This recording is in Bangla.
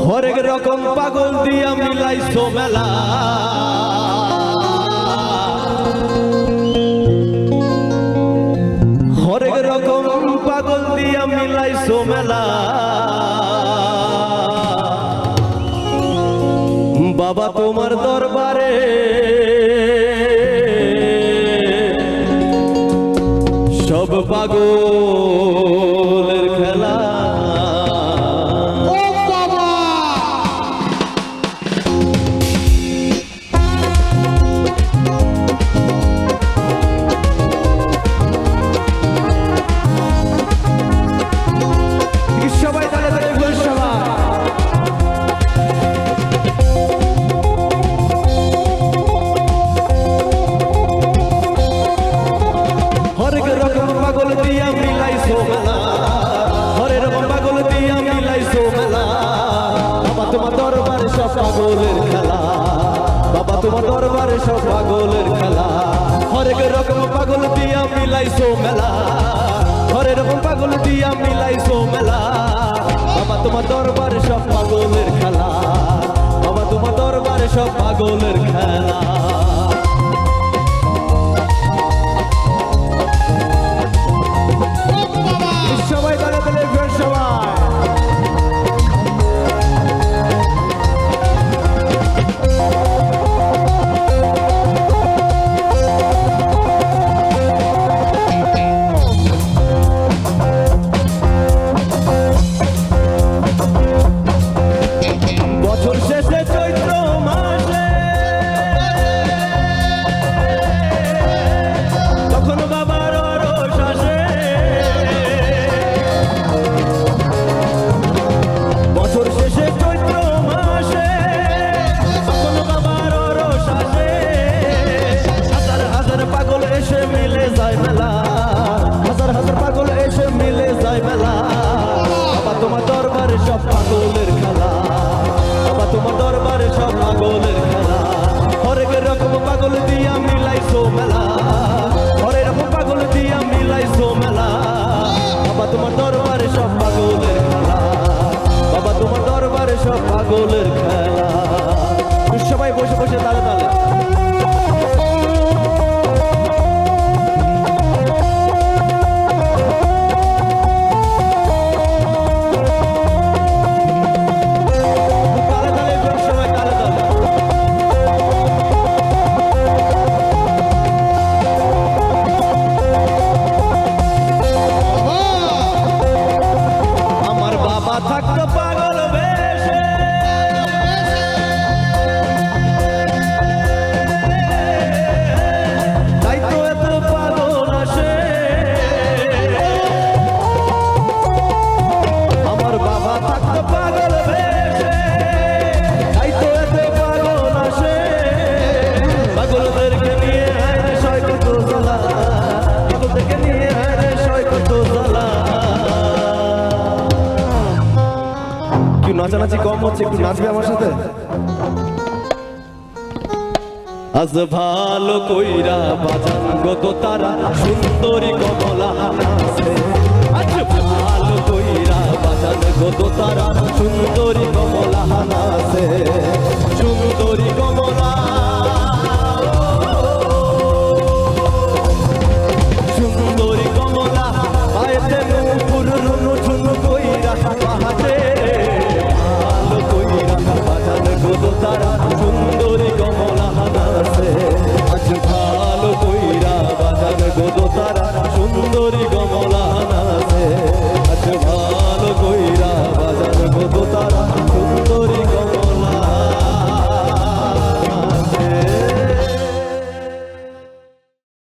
হরেক রকম পাগল দিয়া মিলাইছো মেলা, হরেক রকম পাগল দিয়া মিলাইছো মেলা। বাবা তোমার দরবারে সব পাগলের খেলা। সবাই তালে তালে বল সবাই। হরেক রকম পাগল দিয়া মিলাইছো মেলা, হরেক রকম পাগল দিয়া মিলাইছো মেলা। বাবা তোমার দরবারে সব পাগলের খেলা, বাবা তোমার দরবারে সব পাগলের খেলা। হরেক রকম পাগল দিয়া মিলাইছো মেলা, হরেক রকম পাগল দিয়া মিলাইছো মেলা। বাবা তোমার দরবারে সব পাগলের খেলা, বাবা তোমার দরবারে সব পাগলের খেলা। সবাই তালে তালে ফের সবাই। বছর শেষে চৈত্র মাসে তখন বাবার রস আসে, বছর শেষে চৈত্র মাসে তখন বাবার রস আসে। হাজার হাজার পাগল এসে মিলে যায় মেলা, হাজার হাজার পাগল এসে মিলে যায় মেলা। বাবা তোমার দরবারে সব পাগলের খেলা, বাবা তোমার দরবারে সব পাগলের খেলা। হরেক রকম পাগল দিয়া মিলাইছো মেলা, হরেক রকম পাগল দিয়া মিলাইছো মেলা। বাবা তোমার দরবারে সব পাগলের খেলা, বাবা তোমার দরবারে সব পাগলের খেলা। সবাই বসে বসে তালে তালে। থাকতো পাগল বেশে তাই তো এত পাগল আসে। আমার বাবা থাকতো পাগল বেশে তাই তো এত পাগল আসে। পাগলদেরকে নিয়ে আয় সয় কত জ্বালা, পাগলদেরকে নিয়ে আয় সয় কত জ্বালা। নাচানাচি কম হচ্ছে, একটু নাচবে আমার সাথে? আজ ভালো কইরা বাজান গো তো তারা সুন্দরী কমলা নাচে, আজ ভালো কইরা বাজান গো তো তারা সুন্দর